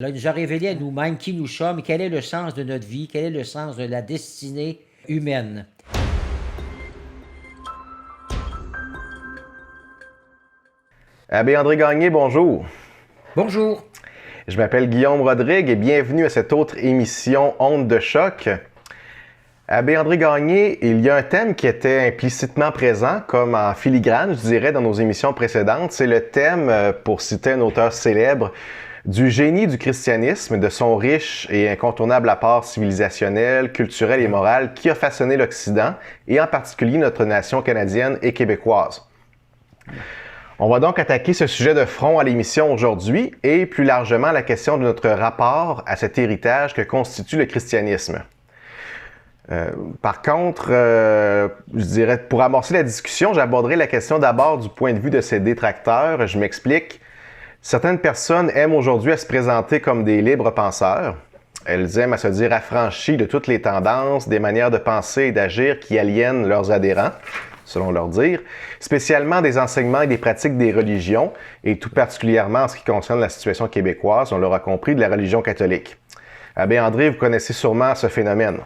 Là, il nous a révélé à nous-mêmes qui nous sommes, quel est le sens de notre vie, quel est le sens de la destinée humaine. Abbé André Gagné, bonjour. Bonjour. Je m'appelle Guillaume Rodrigue et bienvenue à cette autre émission Ondes de choc. Abbé André Gagné, il y a un thème qui était implicitement présent, comme en filigrane, je dirais, dans nos émissions précédentes. C'est le thème, pour citer un auteur célèbre, du génie du christianisme, de son riche et incontournable apport civilisationnel, culturel et moral qui a façonné l'Occident, et en particulier notre nation canadienne et québécoise. On va donc attaquer ce sujet de front à l'émission aujourd'hui et plus largement la question de notre rapport à cet héritage que constitue le christianisme. Par contre, je dirais, pour amorcer la discussion, j'aborderai la question d'abord du point de vue de ses détracteurs. Je m'explique. Certaines personnes aiment aujourd'hui à se présenter comme des libres penseurs. Elles aiment à se dire affranchies de toutes les tendances, des manières de penser et d'agir qui aliènent leurs adhérents, selon leur dire, spécialement des enseignements et des pratiques des religions, et tout particulièrement en ce qui concerne la situation québécoise, on l'aura compris, de la religion catholique. Abbé André, vous connaissez sûrement ce phénomène.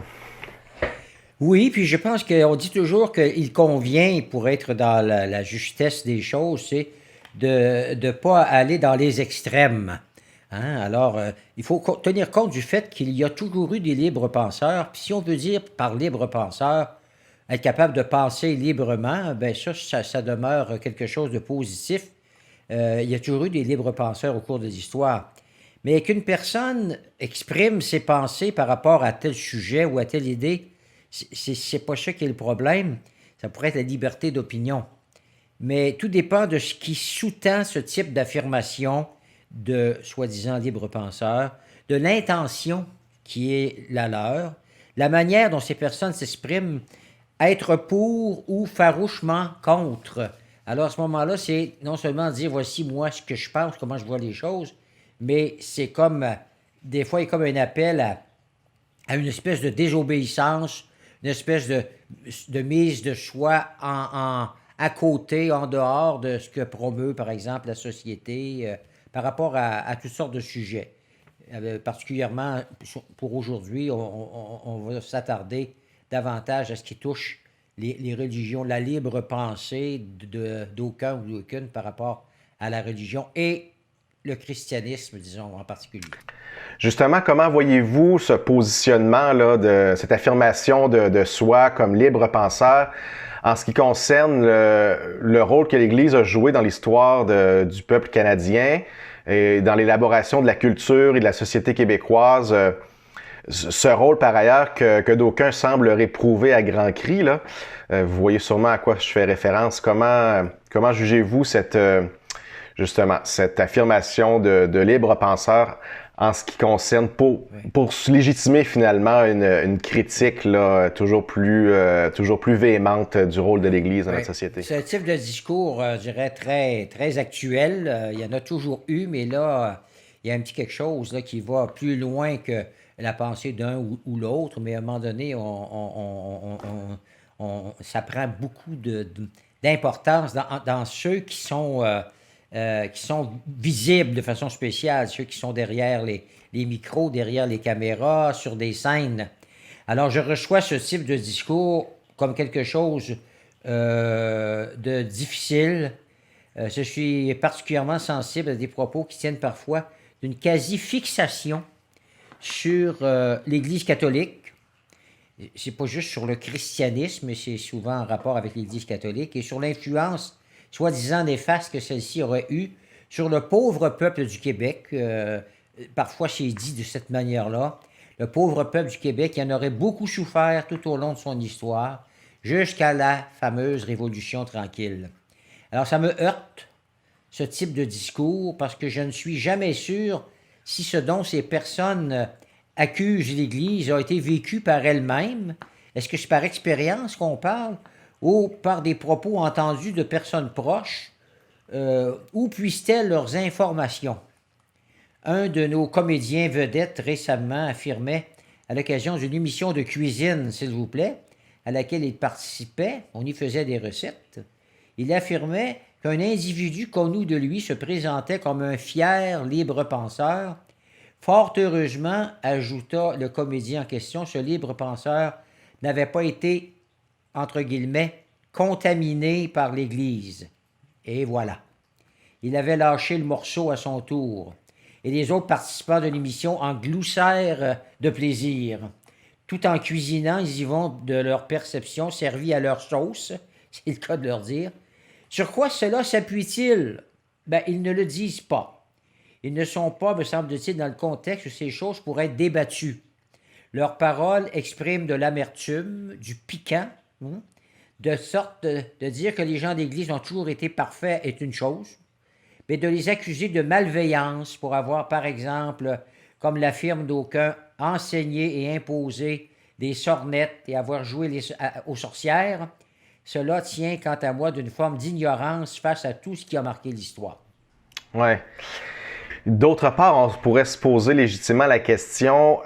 Oui, puis je pense qu'on dit toujours qu'il convient, pour être dans la justesse des choses, c'est de ne pas aller dans les extrêmes. Hein? Alors, il faut tenir compte du fait qu'il y a toujours eu des libres penseurs. Puis si on veut dire par libre penseur, être capable de penser librement, bien ça demeure quelque chose de positif. Il y a toujours eu des libres penseurs au cours de l'histoire. Mais qu'une personne exprime ses pensées par rapport à tel sujet ou à telle idée, c'est pas ça qui est le problème. Ça pourrait être la liberté d'opinion. Mais tout dépend de ce qui sous-tend ce type d'affirmation de soi-disant libre penseur, de l'intention qui est la leur, la manière dont ces personnes s'expriment, être pour ou farouchement contre. Alors à ce moment-là, c'est non seulement dire voici moi ce que je pense, comment je vois les choses, mais c'est comme, des fois, il y a comme un appel à une espèce de désobéissance, une espèce de mise de soi à côté, en dehors de ce que promeut, par exemple, la société par rapport à toutes sortes de sujets. Particulièrement pour aujourd'hui, on va s'attarder davantage à ce qui touche les religions, la libre pensée d'aucun ou d'aucune par rapport à la religion et le christianisme, disons, en particulier. Justement, comment voyez-vous ce positionnement-là, de cette affirmation de soi comme libre penseur en ce qui concerne le rôle que l'Église a joué dans l'histoire du peuple canadien et dans l'élaboration de la culture et de la société québécoise? Ce rôle, par ailleurs, que d'aucuns semblent réprouver à grands cris, là. Vous voyez sûrement à quoi je fais référence. Comment jugez-vous justement, cette affirmation de libre penseur en ce qui concerne, pour légitimer finalement une critique là, toujours plus véhémente du rôle de l'Église dans notre société? C'est un type de discours, je dirais, très, très actuel. Il y en a toujours eu, mais là, il y a un petit quelque chose là, qui va plus loin que la pensée d'un ou l'autre, mais à un moment donné, ça prend beaucoup d'importance dans ceux qui sont visibles de façon spéciale, ceux qui sont derrière les micros, derrière les caméras, sur des scènes. Alors, je reçois ce type de discours comme quelque chose de difficile. Je suis particulièrement sensible à des propos qui tiennent parfois d'une quasi-fixation sur l'Église catholique. C'est pas juste sur le christianisme, mais c'est souvent en rapport avec l'Église catholique et sur l'influence soi-disant néfaste que celle-ci aurait eue sur le pauvre peuple du Québec. Parfois, c'est dit de cette manière-là. Le pauvre peuple du Québec, il en aurait beaucoup souffert tout au long de son histoire, jusqu'à la fameuse Révolution tranquille. Alors, ça me heurte, ce type de discours, parce que je ne suis jamais sûr si ce dont ces personnes accusent l'Église a été vécu par elles-mêmes. Est-ce que c'est par expérience qu'on parle ou par des propos entendus de personnes proches? Où puissent-elles leurs informations? Un de nos comédiens vedettes récemment affirmait, à l'occasion d'une émission de cuisine, s'il vous plaît, à laquelle il participait, on y faisait des recettes, il affirmait qu'un individu connu de lui se présentait comme un fier libre penseur Fort heureusement, ajouta le comédien en question, ce libre penseur n'avait pas été, entre guillemets, contaminé par l'Église. Et voilà. Il avait lâché le morceau à son tour. Et les autres participants de l'émission en gloussèrent de plaisir. Tout en cuisinant, ils y vont de leur perception, servie à leur sauce, c'est le cas de leur dire. Sur quoi cela s'appuie-t-il? Ils ne le disent pas. Ils ne sont pas, me semble-t-il, dans le contexte où ces choses pourraient être débattues. Leurs paroles expriment de l'amertume, du piquant, de sorte de dire que les gens d'Église ont toujours été parfaits est une chose, mais de les accuser de malveillance pour avoir, par exemple, comme l'affirment d'aucuns, enseigné et imposé des sornettes et avoir joué aux sorcières, cela tient, quant à moi, d'une forme d'ignorance face à tout ce qui a marqué l'histoire. Ouais. D'autre part, on pourrait se poser légitimement la question,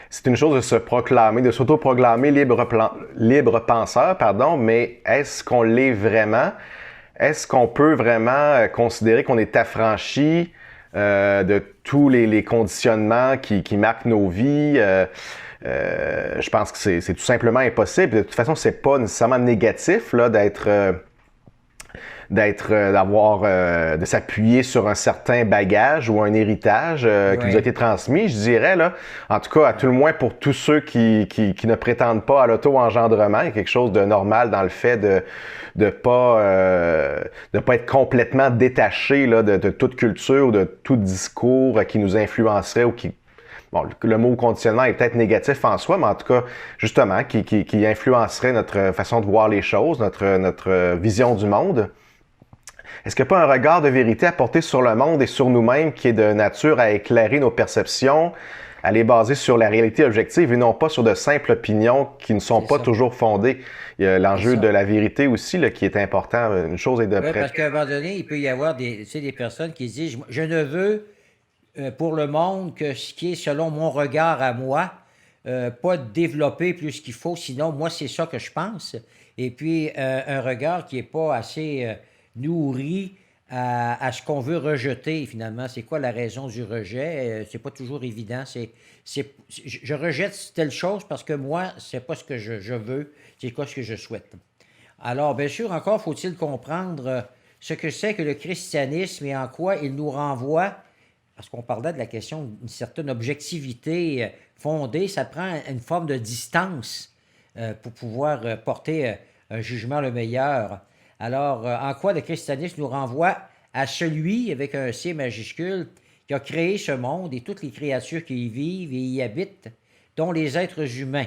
c'est une chose de se proclamer, de s'autoproclamer libre penseur, mais est-ce qu'on l'est vraiment? Est-ce qu'on peut vraiment considérer qu'on est affranchi de tous les conditionnements qui marquent nos vies? Je pense que c'est tout simplement impossible. De toute façon, c'est pas nécessairement négatif là, de s'appuyer sur un certain bagage ou un héritage qui nous a été transmis, je dirais, là. En tout cas, à tout le moins pour tous ceux qui ne prétendent pas à l'auto-engendrement, il y a quelque chose de normal dans le fait de pas être complètement détaché là, de toute culture ou de tout discours qui nous influencerait ou qui... Bon, le mot conditionnement est peut-être négatif en soi, mais en tout cas, justement, qui influencerait notre façon de voir les choses, notre vision du monde. Est-ce qu'il n'y a pas un regard de vérité à porter sur le monde et sur nous-mêmes qui est de nature à éclairer nos perceptions, à les baser sur la réalité objective et non pas sur de simples opinions qui ne sont pas toujours fondées? Il y a l'enjeu de la vérité aussi là, qui est important. Une chose est de près. Parce qu'à un moment donné, il peut y avoir des personnes qui disent « Je ne veux pour le monde que ce qui est selon mon regard à moi, pas développer plus qu'il faut, sinon moi c'est ça que je pense. » Et puis un regard qui n'est pas assez... nourri à ce qu'on veut rejeter, finalement. C'est quoi la raison du rejet? C'est pas toujours évident. Je rejette telle chose parce que moi, c'est pas ce que je veux, c'est quoi ce que je souhaite. Alors, bien sûr, encore faut-il comprendre ce que c'est que le christianisme et en quoi il nous renvoie, parce qu'on parlait de la question d'une certaine objectivité fondée, ça prend une forme de distance pour pouvoir porter un jugement le meilleur. Alors, en quoi le christianisme nous renvoie à celui, avec un C majuscule, qui a créé ce monde et toutes les créatures qui y vivent et y habitent, dont les êtres humains.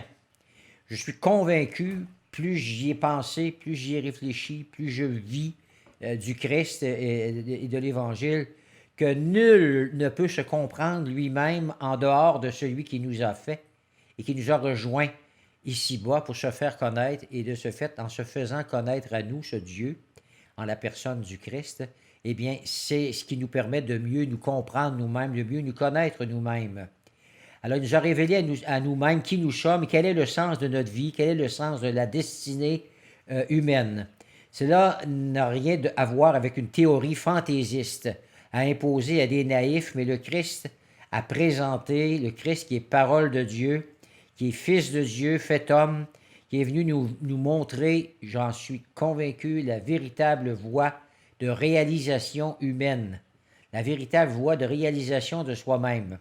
Je suis convaincu, plus j'y ai pensé, plus j'y ai réfléchi, plus je vis du Christ et de l'Évangile, que nul ne peut se comprendre lui-même en dehors de celui qui nous a fait et qui nous a rejoints ici-bas pour se faire connaître et de ce fait, en se faisant connaître à nous, ce Dieu, en la personne du Christ, eh bien, c'est ce qui nous permet de mieux nous comprendre nous-mêmes, de mieux nous connaître nous-mêmes. Alors, il nous a révélé à nous-mêmes qui nous sommes, quel est le sens de notre vie, quel est le sens de la destinée humaine. Cela n'a rien à voir avec une théorie fantaisiste à imposer à des naïfs, mais le Christ a présenté, le Christ qui est parole de Dieu, qui est Fils de Dieu, fait homme, qui est venu nous montrer, j'en suis convaincu, la véritable voie de réalisation humaine, la véritable voie de réalisation de soi-même.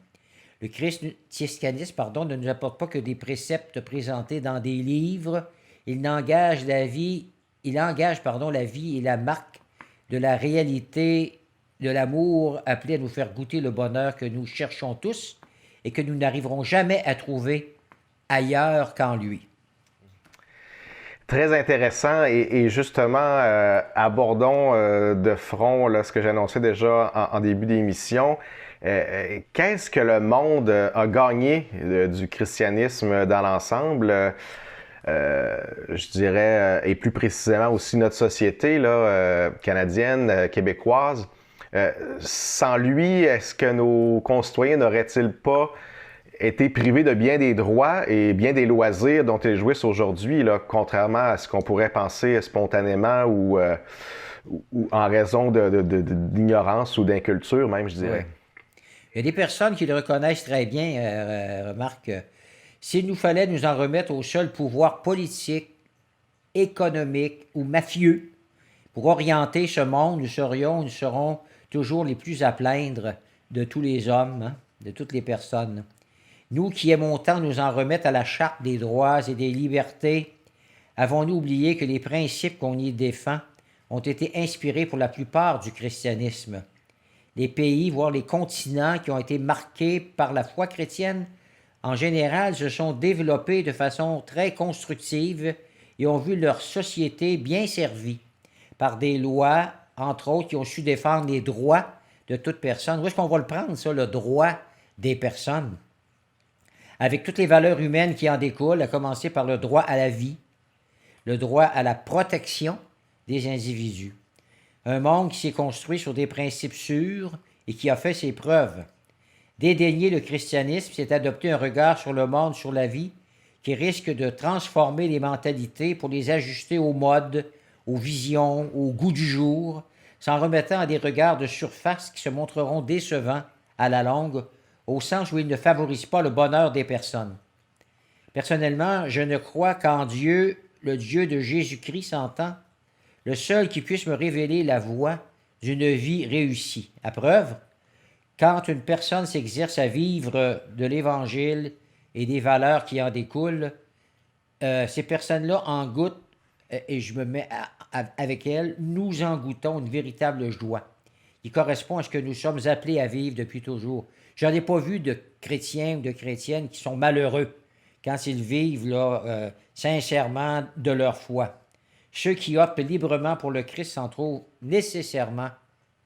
Le christianisme, ne nous apporte pas que des préceptes présentés dans des livres, il engage la vie et la marque de la réalité de l'amour appelé à nous faire goûter le bonheur que nous cherchons tous et que nous n'arriverons jamais à trouver ailleurs qu'en lui. Très intéressant et justement, abordons de front là, ce que j'annonçais déjà en début d'émission. Qu'est-ce que le monde a gagné du christianisme dans l'ensemble? Je dirais, et plus précisément aussi notre société là, canadienne, québécoise. Sans lui, est-ce que nos concitoyens n'auraient-ils pas été privés de bien des droits et bien des loisirs dont ils jouissent aujourd'hui, là, contrairement à ce qu'on pourrait penser spontanément ou en raison d'ignorance ou d'inculture même, je dirais. Il y a des personnes qui le reconnaissent très bien, remarque, s'il nous fallait nous en remettre au seul pouvoir politique, économique ou mafieux pour orienter ce monde, nous serons toujours les plus à plaindre de tous les hommes, hein, de toutes les personnes. Nous qui aimons tant nous en remettre à la charte des droits et des libertés, avons-nous oublié que les principes qu'on y défend ont été inspirés pour la plupart du christianisme? Les pays, voire les continents qui ont été marqués par la foi chrétienne, en général, se sont développés de façon très constructive et ont vu leur société bien servie par des lois, entre autres, qui ont su défendre les droits de toute personne. Où est-ce qu'on va le prendre, ça, le droit des personnes? Avec toutes les valeurs humaines qui en découlent, à commencer par le droit à la vie, le droit à la protection des individus. Un monde qui s'est construit sur des principes sûrs et qui a fait ses preuves. Dédaigner le christianisme, c'est adopter un regard sur le monde, sur la vie, qui risque de transformer les mentalités pour les ajuster aux modes, aux visions, au goût du jour, s'en remettant à des regards de surface qui se montreront décevants à la longue, au sens où ils ne favorisent pas le bonheur des personnes. Personnellement, je ne crois qu'en Dieu, le Dieu de Jésus-Christ s'entend, le seul qui puisse me révéler la voie d'une vie réussie. À preuve, quand une personne s'exerce à vivre de l'Évangile et des valeurs qui en découlent, ces personnes-là en goûtent, et je me mets avec elles, nous en goûtons une véritable joie qui correspond à ce que nous sommes appelés à vivre depuis toujours. Je n'en ai pas vu de chrétiens ou de chrétiennes qui sont malheureux quand ils vivent là, sincèrement de leur foi. Ceux qui optent librement pour le Christ s'en trouvent nécessairement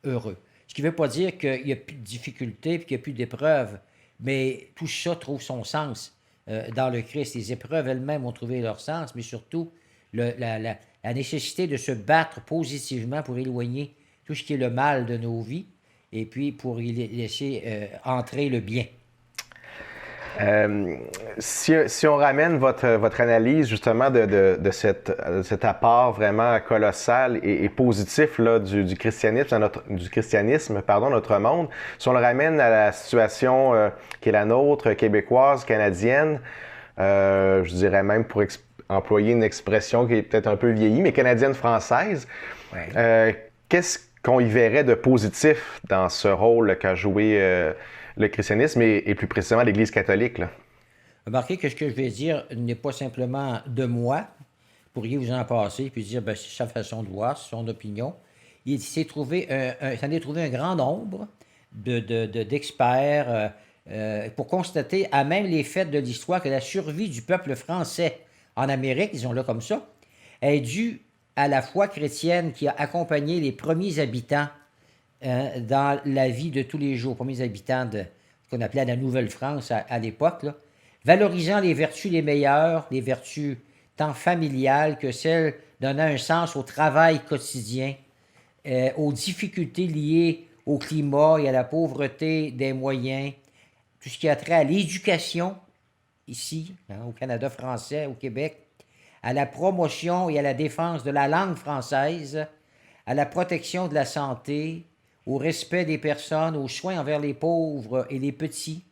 heureux. Ce qui ne veut pas dire qu'il n'y a plus de difficultés et qu'il n'y a plus d'épreuves, mais tout ça trouve son sens dans le Christ. Les épreuves elles-mêmes ont trouvé leur sens, mais surtout la nécessité de se battre positivement pour éloigner tout ce qui est le mal de nos vies et puis pour y laisser entrer le bien. Si on ramène votre analyse justement de cet apport vraiment colossal et positif là, du christianisme dans notre monde, si on le ramène à la situation qui est la nôtre, québécoise, canadienne, je dirais même pour employer une expression qui est peut-être un peu vieillie, mais canadienne-française, ouais. Qu'est-ce qu'on y verrait de positif dans ce rôle qu'a joué le christianisme et plus précisément l'Église catholique, là? Remarquez que ce que je vais dire n'est pas simplement de moi. Vous pourriez vous en passer puis dire, c'est sa façon de voir, c'est son opinion. Il s'en est trouvé un grand nombre d'experts pour constater, à même les faits de l'histoire, que la survie du peuple français en Amérique, disons-le comme ça, est due à la foi chrétienne qui a accompagné les premiers habitants dans la vie de tous les jours, premiers habitants de ce qu'on appelait la Nouvelle-France à l'époque, là, valorisant les vertus les meilleures, les vertus tant familiales que celles donnant un sens au travail quotidien, aux difficultés liées au climat et à la pauvreté des moyens, tout ce qui a trait à l'éducation, ici, au Canada français, au Québec, à la promotion et à la défense de la langue française, à la protection de la santé, au respect des personnes, aux soins envers les pauvres et les petits,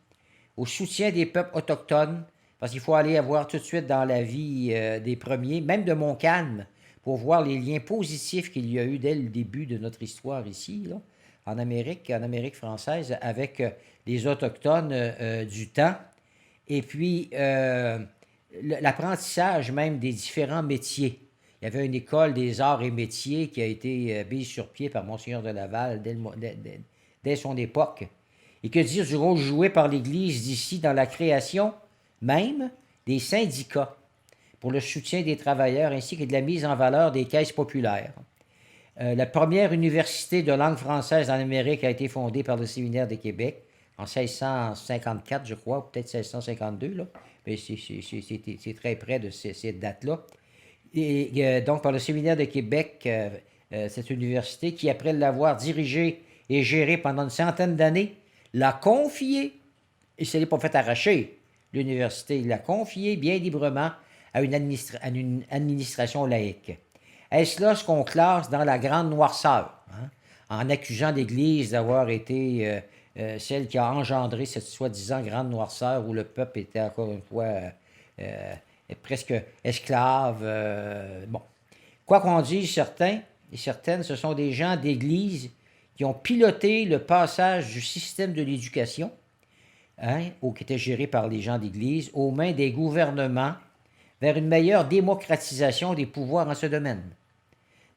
au soutien des peuples autochtones, parce qu'il faut aller voir tout de suite dans la vie des premiers, même de Montcalm, pour voir les liens positifs qu'il y a eu dès le début de notre histoire ici, là, en Amérique française, avec les Autochtones du temps. Et puis, l'apprentissage même des différents métiers. Il y avait une école des arts et métiers qui a été mise sur pied par Monseigneur de Laval dès son époque. Et que dire du rôle joué par l'Église d'ici dans la création même des syndicats pour le soutien des travailleurs ainsi que de la mise en valeur des caisses populaires. La première université de langue française en Amérique a été fondée par le Séminaire de Québec en 1654, je crois, ou peut-être 1652, là. Mais c'est très près de cette date-là. Et donc, par le Séminaire de Québec, cette université qui, après l'avoir dirigée et gérée pendant une centaine d'années, l'a confiée, et ce n'est pas fait arracher, l'université, l'a confiée bien librement à une administration laïque. Est-ce là ce qu'on classe dans la grande noirceur, hein, en accusant l'Église d'avoir été celle qui a engendré cette soi-disant grande noirceur où le peuple était encore une fois presque esclave. Bon. Quoi qu'on dise, certains et certaines, ce sont des gens d'Église qui ont piloté le passage du système de l'éducation, qui était géré par les gens d'Église, aux mains des gouvernements vers une meilleure démocratisation des pouvoirs en ce domaine.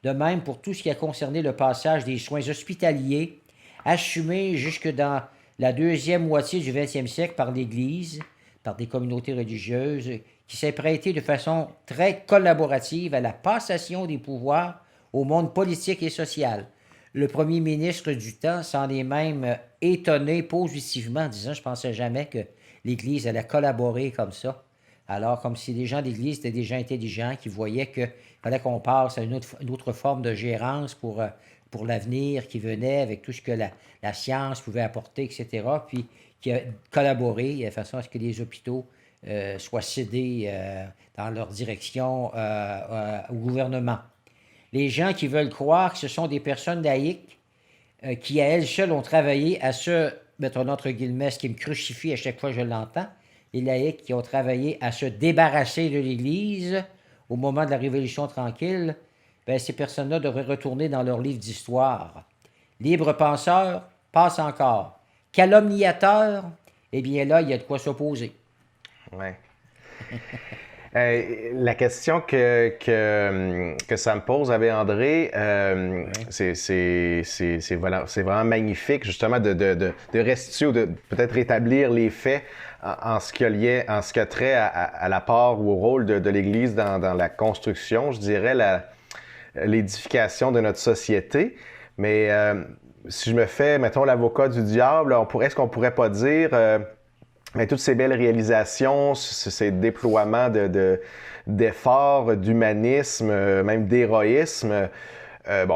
De même pour tout ce qui a concerné le passage des soins hospitaliers, assumés jusque dans la deuxième moitié du 20e siècle par l'Église, par des communautés religieuses, qui s'est prêtée de façon très collaborative à la passation des pouvoirs au monde politique et social. Le premier ministre du temps s'en est même étonné positivement, en disant « Je ne pensais jamais que l'Église allait collaborer comme ça. » Alors, comme si les gens d'Église étaient des gens intelligents qui voyaient qu'il fallait qu'on passe à une autre forme de gérance pour l'avenir qui venait avec tout ce que la science pouvait apporter, etc., puis qui a collaboré de façon à ce que les hôpitaux soient cédés dans leur direction au gouvernement. Les gens qui veulent croire que ce sont des personnes laïques qui, à elles seules, ont travaillé à se, mettons entre guillemets, ce qui me crucifie à chaque fois que je l'entends, les laïcs qui ont travaillé à se débarrasser de l'Église au moment de la Révolution tranquille, bien, ces personnes-là devraient retourner dans leur livre d'histoire. Libres penseurs, passe encore. Calomniateurs, eh bien là, il y a de quoi s'opposer. Ouais. La question que ça me pose, Abbé André, c'est vraiment magnifique, justement, de restituer ou de peut-être rétablir les faits en ce qui a trait à l'apport ou au rôle de l'Église dans la construction, je dirais, l'édification de notre société. Mais si je me fais, mettons, l'avocat du diable, est-ce qu'on pourrait pas dire... mais toutes ces belles réalisations, ces déploiements d'efforts, d'humanisme, même d'héroïsme,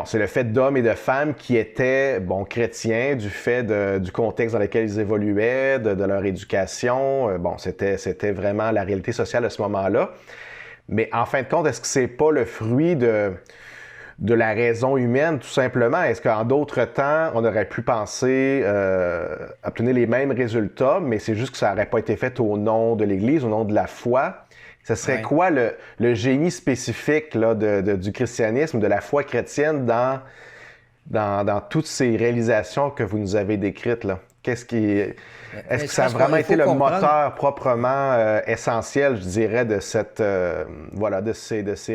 c'est le fait d'hommes et de femmes qui étaient chrétiens du fait du contexte dans lequel ils évoluaient, de leur éducation. C'était vraiment la réalité sociale à ce moment-là. Mais en fin de compte, est-ce que c'est pas le fruit de la raison humaine, tout simplement? Est-ce qu'en d'autres temps, on aurait pu penser obtenir les mêmes résultats, mais c'est juste que ça n'aurait pas été fait au nom de l'Église, au nom de la foi? Ce serait quoi le génie spécifique là, du christianisme, de la foi chrétienne dans toutes ces réalisations que vous nous avez décrites, là? Est-ce que ça a vraiment été le moteur proprement essentiel, je dirais, de ces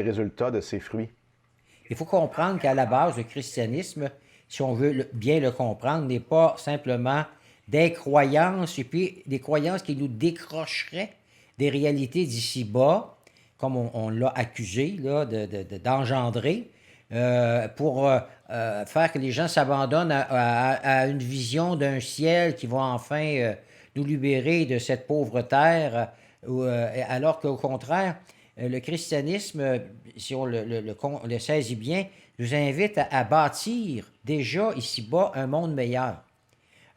résultats, de ces fruits? Il faut comprendre qu'à la base, le christianisme, si on veut bien le comprendre, n'est pas simplement des croyances, et puis des croyances qui nous décrocheraient des réalités d'ici-bas, comme on l'a accusé là, d'engendrer, pour faire que les gens s'abandonnent à une vision d'un ciel qui va enfin nous libérer de cette pauvre terre, alors qu'au contraire, le christianisme, si on le saisit bien, nous invite à bâtir déjà ici-bas un monde meilleur.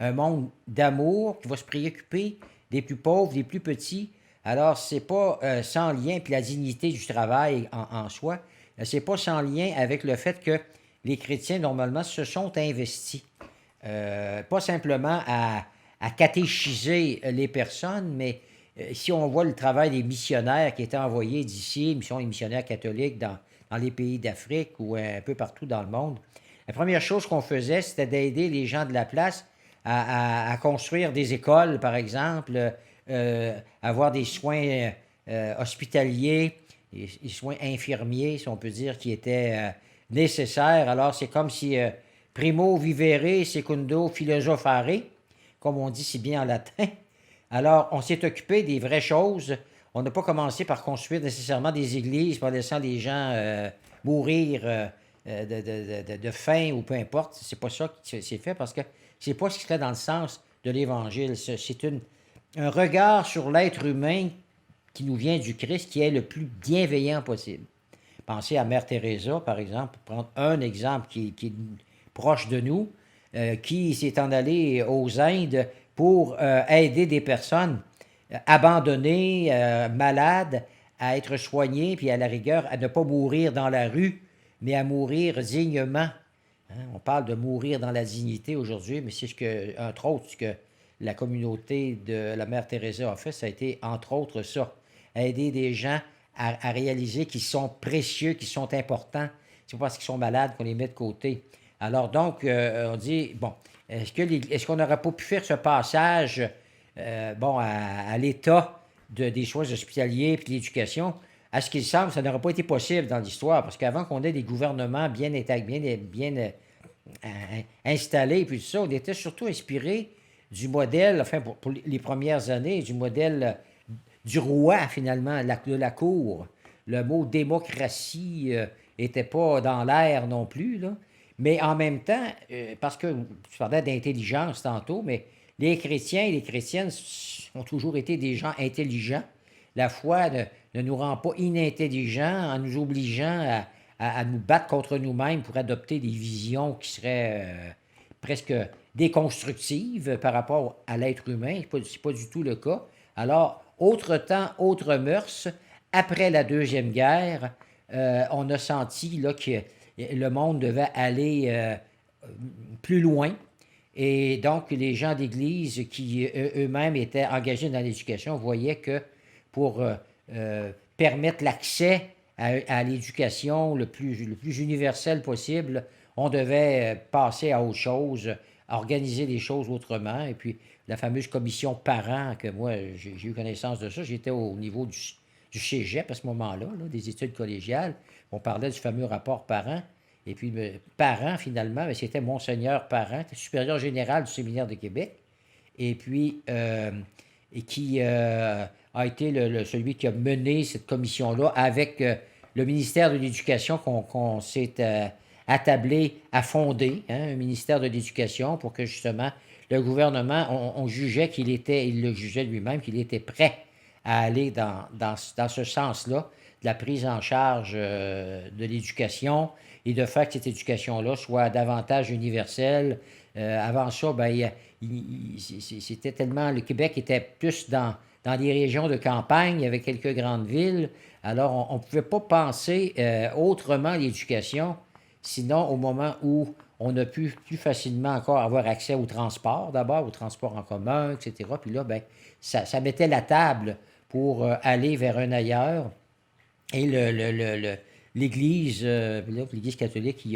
Un monde d'amour qui va se préoccuper des plus pauvres, des plus petits. Alors, c'est pas sans lien, puis la dignité du travail en soi, c'est pas sans lien avec le fait que les chrétiens, normalement, se sont investis. Pas simplement à catéchiser les personnes, mais si on voit le travail des missionnaires qui étaient envoyés d'ici, les missionnaires catholiques dans les pays d'Afrique ou un peu partout dans le monde, la première chose qu'on faisait, c'était d'aider les gens de la place à construire des écoles, par exemple, avoir des soins hospitaliers, des soins infirmiers, si on peut dire, qui étaient nécessaires. Alors, c'est comme si primo vivere, secundo philosophare, comme on dit si bien en latin. Alors, on s'est occupé des vraies choses. On n'a pas commencé par construire nécessairement des églises, par laissant les gens mourir de faim ou peu importe. C'est pas ça qui s'est fait parce que c'est pas ce qui serait dans le sens de l'Évangile. C'est un regard sur l'être humain qui nous vient du Christ qui est le plus bienveillant possible. Pensez à Mère Teresa, par exemple, pour prendre un exemple qui est proche de nous, qui s'est en allée aux Indes pour aider des personnes abandonnées, malades, à être soignées, puis à la rigueur, à ne pas mourir dans la rue, mais à mourir dignement. Hein. On parle de mourir dans la dignité aujourd'hui, mais c'est entre autres, ce que la communauté de la Mère Teresa a fait, ça a été, entre autres, ça. Aider des gens à réaliser qu'ils sont précieux, qu'ils sont importants. C'est pas parce qu'ils sont malades qu'on les met de côté. Alors donc, on dit, bon, est-ce qu'on n'aurait pas pu faire ce passage, à l'état des soins hospitaliers et de l'éducation? À ce qu'il semble, ça n'aurait pas été possible dans l'histoire, parce qu'avant qu'on ait des gouvernements bien installés, puis tout ça, on était surtout inspiré du modèle, enfin pour les premières années, du modèle du roi, finalement, de la cour. Le mot démocratie n'était pas dans l'air non plus, là. Mais en même temps, parce que tu parlais d'intelligence tantôt, mais les chrétiens et les chrétiennes ont toujours été des gens intelligents. La foi ne nous rend pas inintelligents en nous obligeant à nous battre contre nous-mêmes pour adopter des visions qui seraient presque déconstructives par rapport à l'être humain. C'est pas du tout le cas. Alors, autre temps, autre mœurs. Après la Deuxième Guerre, on a senti là, que le monde devait aller plus loin. Et donc, les gens d'Église qui eux-mêmes étaient engagés dans l'éducation voyaient que pour permettre l'accès à l'éducation le plus universel possible, on devait passer à autre chose, organiser les choses autrement. Et puis, la fameuse commission parents, que moi, j'ai eu connaissance de ça, j'étais au niveau du cégep à ce moment-là, là, des études collégiales. On parlait du fameux rapport parents. Et puis, parent, finalement, c'était Monseigneur Parent, supérieur général du Séminaire de Québec. Et puis, et qui a été celui qui a mené cette commission-là avec le ministère de l'Éducation qu'on s'est attablé à fonder, hein, un ministère de l'Éducation, pour que justement le gouvernement, on jugeait il le jugeait lui-même, qu'il était prêt à aller dans ce sens-là, de la prise en charge de l'éducation et de faire que cette éducation-là soit davantage universelle. Avant ça, c'était tellement... Le Québec était plus dans des régions de campagne avec quelques grandes villes. Alors, on ne pouvait pas penser autrement l'éducation, sinon au moment où on a pu plus facilement encore avoir accès au transport, d'abord, au transport en commun, etc. Puis là, ça mettait la table pour aller vers un ailleurs. Et l'Église, l'Église catholique,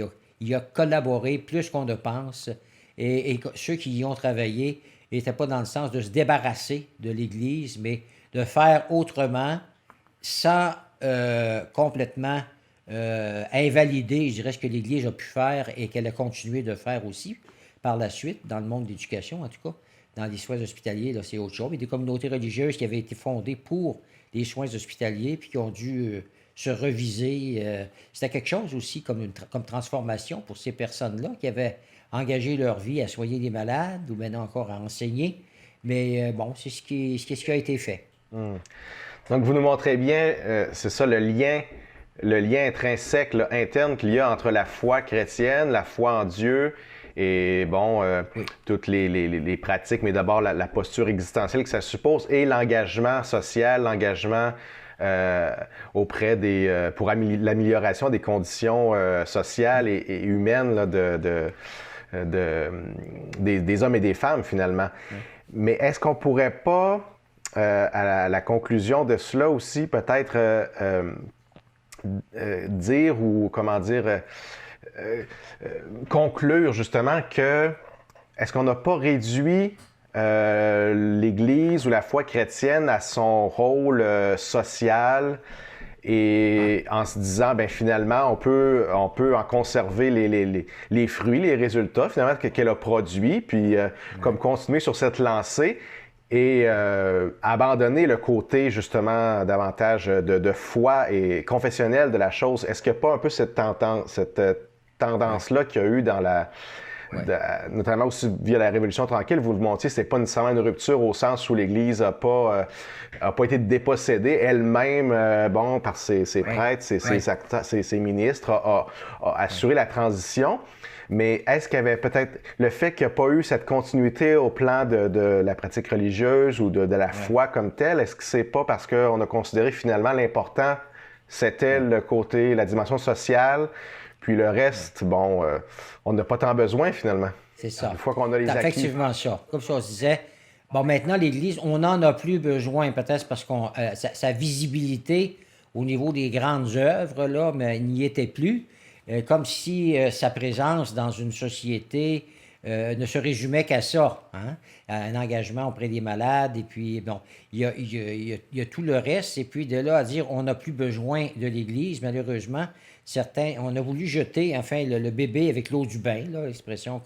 il a collaboré plus qu'on ne pense. Et ceux qui y ont travaillé n'étaient pas dans le sens de se débarrasser de l'Église, mais de faire autrement sans complètement invalider, je dirais, ce que l'Église a pu faire et qu'elle a continué de faire aussi par la suite, dans le monde de l'éducation en tout cas. Dans les soins hospitaliers, là, c'est autre chose. Il y a des communautés religieuses qui avaient été fondées pour les soins hospitaliers puis qui ont dû se reviser. C'était quelque chose aussi comme transformation pour ces personnes-là qui avaient engagé leur vie à soigner les malades ou maintenant encore à enseigner. Mais c'est ce qui a été fait. Donc, vous nous montrez bien, c'est ça, le lien intrinsèque, là, interne qu'il y a entre la foi chrétienne, la foi en Dieu et, oui, toutes les pratiques, mais d'abord la posture existentielle que ça suppose et l'engagement social, l'engagement auprès pour l'amélioration des conditions sociales et humaines là, des hommes et des femmes, finalement. Oui. Mais est-ce qu'on pourrait pas, à la conclusion de cela aussi, peut-être dire ou, comment dire, conclure justement que est-ce qu'on n'a pas réduit l'Église ou la foi chrétienne à son rôle social et en se disant, finalement, on peut en conserver les fruits, les résultats, finalement, qu'elle a produits, puis comme continuer sur cette lancée et abandonner le côté, justement, davantage de foi et confessionnel de la chose. Est-ce qu'il n'y a pas un peu cette tendance-là qu'il y a eu dans notamment aussi via la Révolution tranquille, vous le montriez, c'est pas nécessairement une rupture au sens où l'Église a pas été dépossédée elle-même, par ses prêtres, ses ministres, a assuré la transition. Mais est-ce qu'il y avait peut-être le fait qu'il n'y a pas eu cette continuité au plan de la pratique religieuse ou de la foi comme telle, est-ce que c'est pas parce qu'on a considéré finalement l'important, c'était le côté, la dimension sociale, Puis le reste, bon, on n'a pas tant besoin finalement. C'est ça. Une fois qu'on a les C'est acquis. effectivement ça. Comme ça, on se disait, bon, maintenant, l'Église, on n'en a plus besoin, peut-être parce qu'on sa visibilité au niveau des grandes œuvres, là, mais il n'y était plus. Comme si sa présence dans une société ne se résumait qu'à ça, hein? À un engagement auprès des malades, et puis, bon, il y a tout le reste, et puis de là à dire on n'a plus besoin de l'Église, malheureusement, certains, on a voulu jeter, enfin, le bébé avec l'eau du bain, là, l'expression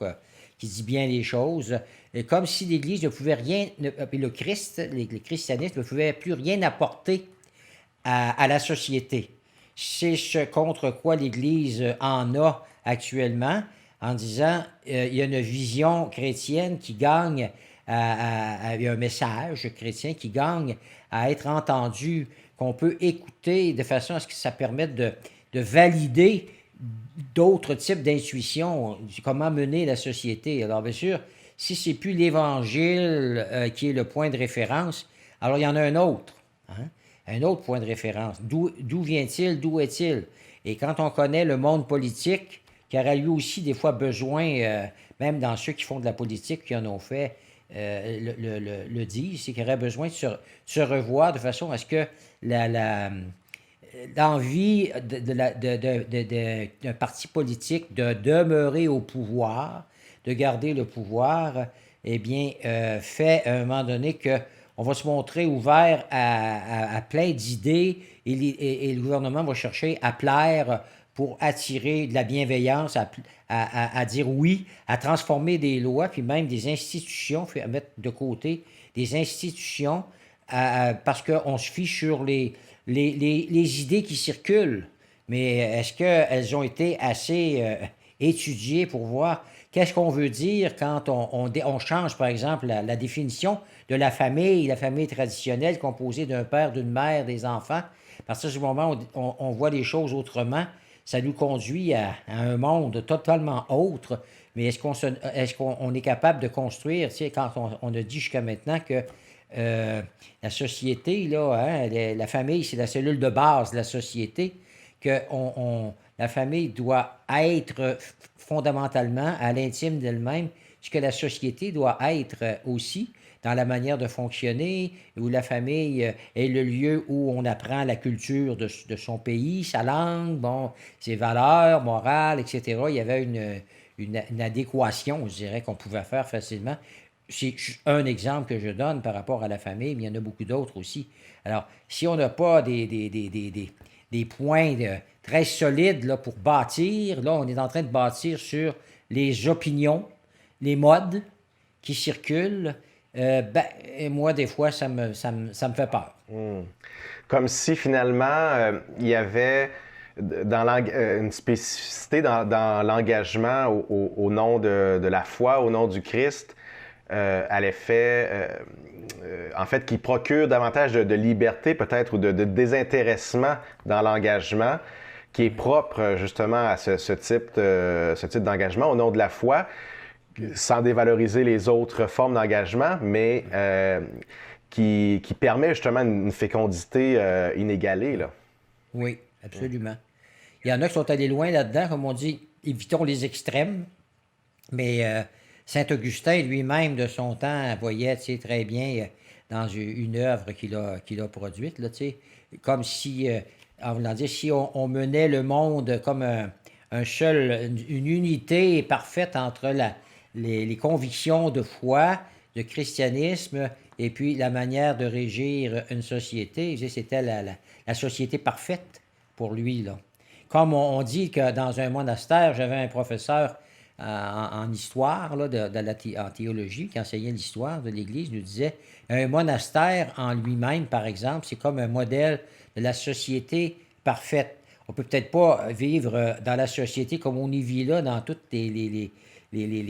qui dit bien les choses, et comme si l'Église ne pouvait rien, puis le Christ, le christianisme ne pouvait plus rien apporter à la société. C'est ce contre quoi l'Église en a actuellement, en disant il y a une vision chrétienne qui gagne, il y a un message chrétien qui gagne à être entendu, qu'on peut écouter de façon à ce que ça permette de valider d'autres types d'intuitions, comment mener la société. Alors bien sûr, si c'est plus l'Évangile qui est le point de référence, alors il y en a un autre. Hein? Un autre point de référence. D'où vient-il? D'où est-il? Et quand on connaît le monde politique, qui aura lui aussi des fois besoin, même dans ceux qui font de la politique, qui en ont fait, le disent, c'est qu'il aurait besoin de se revoir de façon à ce que l'envie d'un parti politique de demeurer au pouvoir, de garder le pouvoir, eh bien, fait à un moment donné que on va se montrer ouvert à plein d'idées et le gouvernement va chercher à plaire pour attirer de la bienveillance, à dire oui, à transformer des lois, puis même des institutions, à mettre de côté des institutions parce qu'on se fie sur les idées qui circulent. Mais est-ce qu'elles ont été assez étudiées pour voir qu'est-ce qu'on veut dire quand on change, par exemple, la définition de la famille traditionnelle composée d'un père, d'une mère, des enfants? À partir du moment où on voit les choses autrement, ça nous conduit à un monde totalement autre. Mais est-ce qu'on est capable de construire, tu sais, quand on a dit jusqu'à maintenant que la société, là, hein, la famille, c'est la cellule de base de la société, que la famille doit être fondamentalement à l'intime d'elle-même, ce que la société doit être aussi dans la manière de fonctionner, où la famille est le lieu où on apprend la culture de son pays, sa langue, bon, ses valeurs morales, etc. Il y avait une adéquation, je dirais, qu'on pouvait faire facilement. C'est un exemple que je donne par rapport à la famille, mais il y en a beaucoup d'autres aussi. Alors, si on n'a pas des points très solides là, pour bâtir, là, on est en train de bâtir sur les opinions, les modes qui circulent. Et moi, des fois, ça me fait peur. Comme si finalement, il y avait une spécificité dans l'engagement au nom de la foi, au nom du Christ, à l'effet, en fait, qui procure davantage de liberté peut-être ou de désintéressement dans l'engagement, qui est propre justement à ce type d'engagement au nom de la foi, sans dévaloriser les autres formes d'engagement, mais qui permet justement une fécondité inégalée, là. Oui, absolument. Il y en a qui sont allés loin là-dedans, comme on dit, évitons les extrêmes, mais Saint-Augustin lui-même, de son temps, voyait très bien dans une œuvre qu'il a produite, là, comme si, en voulant dire, si on menait le monde comme une unité parfaite entre les convictions de foi, de christianisme, et puis la manière de régir une société, c'était la société parfaite pour lui, là. Comme on dit que dans un monastère, j'avais un professeur en histoire, là, en théologie, qui enseignait l'histoire de l'Église, nous disait un monastère en lui-même, par exemple, c'est comme un modèle de la société parfaite. On peut peut-être pas vivre dans la société comme on y vit là, dans toutes les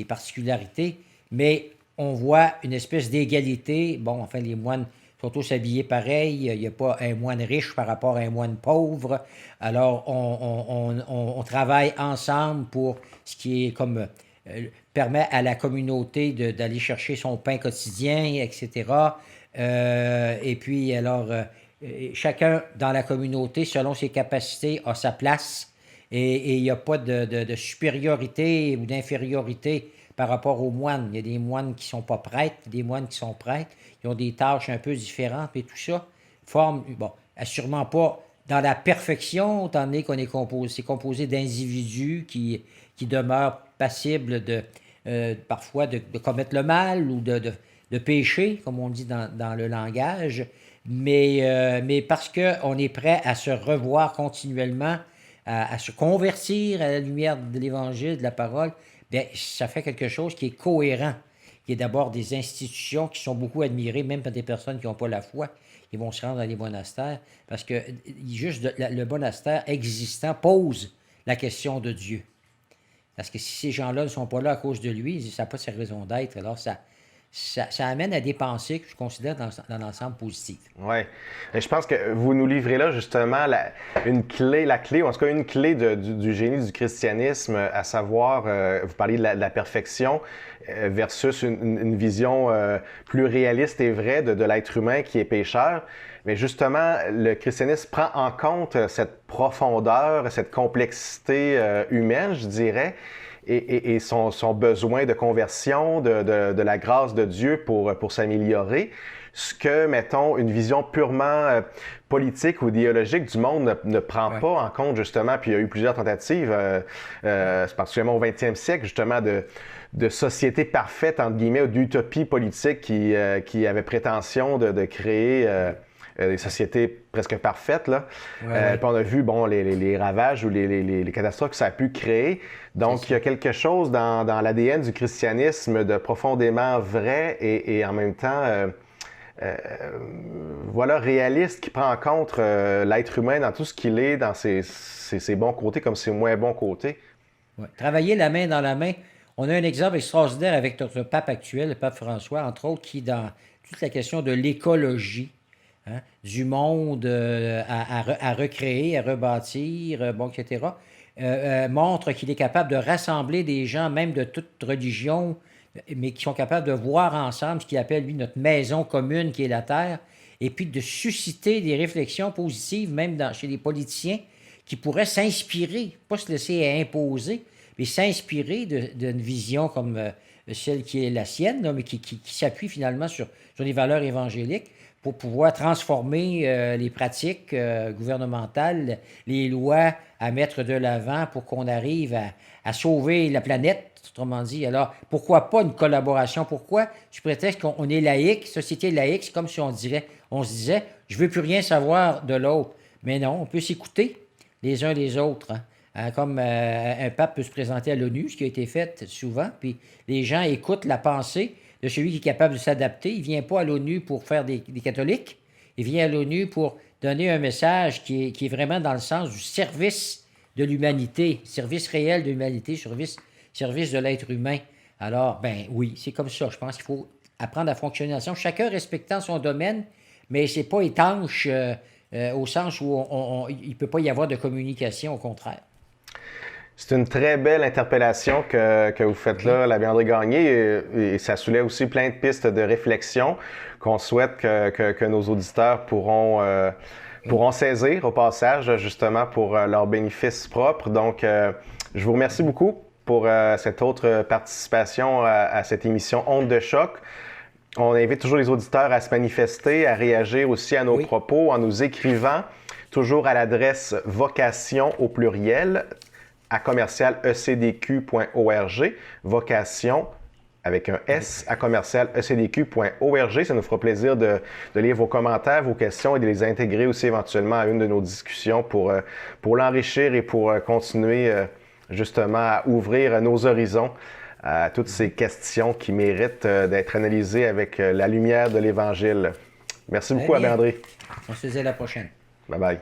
particularités, mais on voit une espèce d'égalité. Bon, enfin, les moines sont tous habillés pareil. Il n'y a pas un moine riche par rapport à un moine pauvre. Alors, on travaille ensemble pour ce qui est comme permet à la communauté d'aller chercher son pain quotidien, etc. Et puis, alors, chacun dans la communauté, selon ses capacités, a sa place. Et il n'y a pas de supériorité ou d'infériorité par rapport aux moines. Il y a des moines qui ne sont pas prêtres, des moines qui sont prêtres. Ils ont des tâches un peu différentes, et tout ça forme, bon, sûrement pas dans la perfection, étant donné qu'on est composé, c'est composé d'individus qui demeurent passibles parfois de commettre le mal ou de pécher, comme on dit dans le langage, mais parce qu'on est prêt à se revoir continuellement, à se convertir à la lumière de l'Évangile, de la parole, bien, ça fait quelque chose qui est cohérent, qui est d'abord des institutions qui sont beaucoup admirées, même par des personnes qui n'ont pas la foi. Ils vont se rendre dans les monastères parce que juste le monastère existant pose la question de Dieu. Parce que si ces gens-là ne sont pas là à cause de lui, ça n'a pas sa raison d'être. Alors, ça amène à des pensées que je considère dans l'ensemble positives. Oui. Je pense que vous nous livrez là justement la clé, ou en tout cas une clé du génie du christianisme, à savoir, vous parliez de la perfection versus une vision plus réaliste et vraie de l'être humain qui est pécheur. Mais justement, le christianisme prend en compte cette profondeur, cette complexité humaine, je dirais, et son besoin de conversion, de la grâce de Dieu pour s'améliorer. Ce que, mettons, une vision purement politique ou idéologique du monde ne prend pas en compte, justement. Puis il y a eu plusieurs tentatives, particulièrement au 20e siècle, justement, de société parfaite, entre guillemets, ou d'utopie politique qui avait prétention de créer des sociétés presque parfaites, là. Puis on a vu, bon, les ravages ou les catastrophes que ça a pu créer. Donc, il y a quelque chose dans l'ADN du christianisme de profondément vrai et en même temps, voilà, réaliste, qui prend en compte l'être humain dans tout ce qu'il est, dans ses bons côtés comme ses moins bons côtés. Ouais. Travailler la main dans la main. On a un exemple extraordinaire avec notre pape actuel, le pape François, entre autres, qui, dans toute la question de l'écologie, hein, du monde à recréer, à rebâtir, bon, etc., montre qu'il est capable de rassembler des gens, même de toute religion, mais qui sont capables de voir ensemble ce qu'il appelle, lui, notre maison commune qui est la Terre, et puis de susciter des réflexions positives, même chez les politiciens, qui pourraient s'inspirer, pas se laisser imposer, mais s'inspirer d'une vision comme celle qui est la sienne, là, mais qui s'appuie finalement sur les valeurs évangéliques pour pouvoir transformer les pratiques gouvernementales, les lois à mettre de l'avant pour qu'on arrive à sauver la planète, autrement dit. Alors, pourquoi pas une collaboration? Pourquoi? Sous prétexte qu'on est laïque, société laïque, c'est comme si on se disait, je veux plus rien savoir de l'autre. Mais non, on peut s'écouter les uns les autres, hein. Comme un pape peut se présenter à l'ONU, ce qui a été fait souvent, puis les gens écoutent la pensée de celui qui est capable de s'adapter. Il ne vient pas à l'ONU pour faire des catholiques, il vient à l'ONU pour donner un message qui est vraiment dans le sens du service de l'humanité, service réel de l'humanité, service de l'être humain. Alors, ben oui, c'est comme ça. Je pense qu'il faut apprendre à fonctionner ensemble, chacun respectant son domaine, mais c'est pas étanche au sens où il ne peut pas y avoir de communication, au contraire. C'est une très belle interpellation que vous faites là, l'abbé André Gagné, et ça soulève aussi plein de pistes de réflexion qu'on souhaite que nos auditeurs pourront saisir au passage, justement pour leur bénéfice propre. Donc, je vous remercie beaucoup pour cette autre participation à cette émission Ondes de choc. On invite toujours les auditeurs à se manifester, à réagir aussi à nos propos en nous écrivant toujours à l'adresse vocation au pluriel à commercial-ecdq.org, vocation avec un S à commercial-ecdq.org. Ça nous fera plaisir de lire vos commentaires, vos questions et de les intégrer aussi éventuellement à une de nos discussions pour l'enrichir et pour continuer justement à ouvrir nos horizons à toutes ces questions qui méritent d'être analysées avec la lumière de l'Évangile. Merci beaucoup, Abbé André. On se dit à la prochaine. Bye bye.